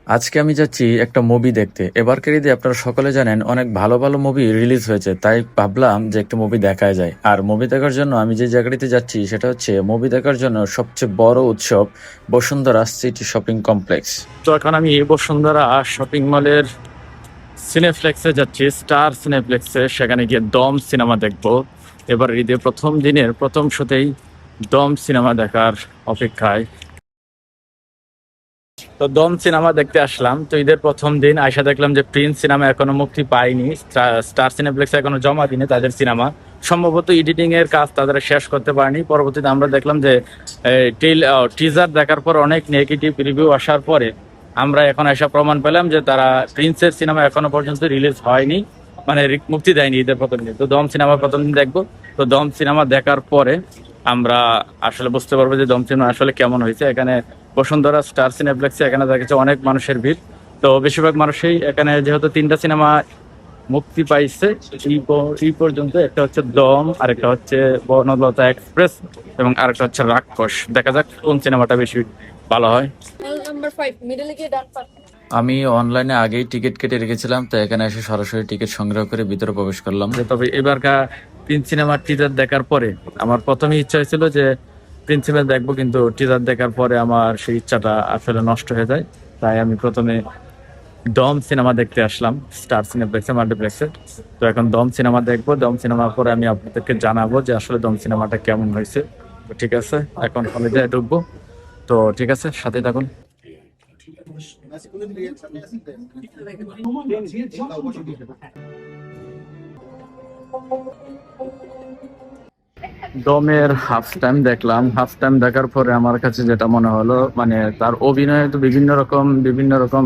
আজকে আমি যাচ্ছি একটা মুভি দেখতে। এবারকার ঈদে আপনারা সকলে জানেন অনেক ভালো ভালো মুভি রিলিজ হয়েছে, তাই ভাবলাম যে একটা মুভি দেখা যায়। আর মুভি দেখার জন্য আমি যে জায়গাটিতে যাচ্ছি সেটা হচ্ছে মুভি দেখার জন্য সবচেয়ে বড় উৎসব বসুন্ধরা সিটি শপিং কমপ্লেক্স। তো এখন আমি বসুন্ধরা শপিং মলের সিনেপ্লেক্সে যাচ্ছি, স্টার সিনেপ্লেক্সে। সেখানে গিয়ে দম সিনেমা দেখবো। এবার ঈদের প্রথম দিনের প্রথম শোতেই দম সিনেমা দেখার অপেক্ষায়। তো দম সিনেমা দেখতে আসলাম। তো ঈদের প্রথম দিন আয়সা দেখলাম যে প্রিন্স সিনেমা এখনো মুক্তি পায়নি, স্টার সিনেপ্লেক্সে এখনো জমা দিনে তাদের সিনেমা। সম্ভবত এডিটিং এর কাজ তাদের শেষ করতে পারেনি। পরবর্তীতে আমরা দেখলাম যে টিজার দেখার পর অনেক নেগেটিভ রিভিউ আসার পরে আমরা এখন এসে প্রমাণ পেলাম যে তারা প্রিন্সের সিনেমা এখনো পর্যন্ত রিলিজ হয়নি, মানে মুক্তি দেয়নি ঈদের প্রথম দিন। তো দম সিনেমা প্রথম দিন দেখবো। তো দম সিনেমা দেখার পরে আমরা আসলে বুঝতে পারবো যে দম সিনেমা আসলে কেমন হয়েছে। এখানে বসুন্ধরা স্টার সিনেপ্লেক্সে এখানে দেখেছে অনেক মানুষের ভিড়। তো বেশিরভাগ মানুষই এখানে, যেহেতু তিনটা সিনেমা মুক্তি পাইছে এই পর্যন্ত, একটা হচ্ছে দম, আরেকটা হচ্ছে বনলতা এক্সপ্রেস এবং আরেকটা হচ্ছে রাক্ষস। দেখা যাক কোন সিনেমাটা বেশি ভালো হয়। আমি অনলাইনে আগেই টিকিট কেটে রেখেছিলাম, তো এখানে এসে সরাসরি টিকিট সংগ্রহ করে ভিতরে প্রবেশ করলাম। তবে এবারকার প্রিন্স সিনেমার টিজার দেখার পরে আমার প্রথমে ইচ্ছা হয়েছিল যে প্রিন্স সিনেমা দেখবো, কিন্তু টিজার দেখার পরে আমার সেই ইচ্ছাটা আসলে নষ্ট হয়ে যায়। তাই আমি প্রথমে দম সিনেমা দেখতে আসলাম স্টার সিনেপ্লেক্সে, মাল্টিপ্লেক্সে। তো এখন দম সিনেমা দেখবো। দম সিনেমার পরে আমি আপনাদেরকে জানাবো যে আসলে দম সিনেমাটা কেমন হয়েছে। তো ঠিক আছে, এখন হলিডে ঢুকবো। তো ঠিক আছে, সাথে থাকুন। দমের হাফ টাইম দেখলাম। হাফ টাইম দেখার পরে আমার কাছে যেটা মনে হলো, মানে তার অভিনয় তো বিভিন্ন রকম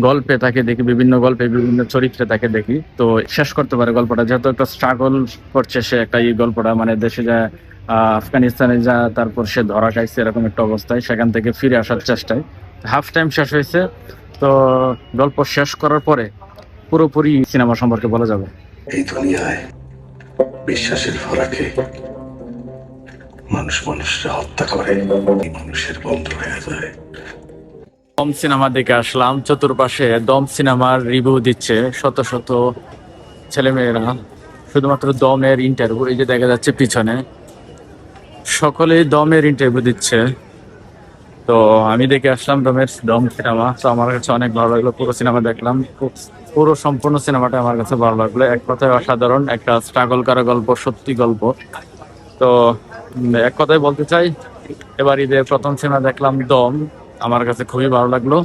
গল্পে তাকে দেখি, বিভিন্ন গল্পে বিভিন্ন চরিত্রে তাকে দেখি। তো শেষ করতে পারে গল্পটা, যেহেতু একটা স্ট্রাগল করছে সে একটা এই গল্পটা, মানে দেশে যা আফগানিস্তানে যা, তারপর সে ধরা খাইছে এরকম একটা অবস্থায়, সেখান থেকে ফিরে আসার চেষ্টায়। হাফ টাইম শেষ হয়েছে। তো গল্প শেষ করার পরে পুরোপুরি সিনেমা সম্পর্কে বলা যাবে। এই দুনিয়ায় বিশ্বাসের ফরাকে মানুষরা হত্যা করে, মানুষের বন্ধু হয়ে যায়। দম সিনেমা দেখে আসলাম। চতুর্পাশে দম সিনেমার রিভিউ দিচ্ছে শত শত ছেলেমেয়েরা, শুধুমাত্র দমের ইন্টারভিউ। এই যে দেখা যাচ্ছে পিছনে সকলেই দমের ইন্টারভিউ দিচ্ছে। তো আমি দেখে আসলাম দম সিনেমা। তো আমার কাছে অনেক ভালো লাগলো, পুরো সিনেমা দেখলাম। পুরো সম্পূর্ণ সিনেমাটা আমার কাছে ভালো লাগলো। এক কথায় অসাধারণ একটা স্ট্রাগল করা গল্প, সত্যি গল্প। তো এক কথায় বলতে চাই, এবার ঈদের প্রথম সিনেমা দেখলাম দম, আমার কাছে খুবই ভালো লাগলো।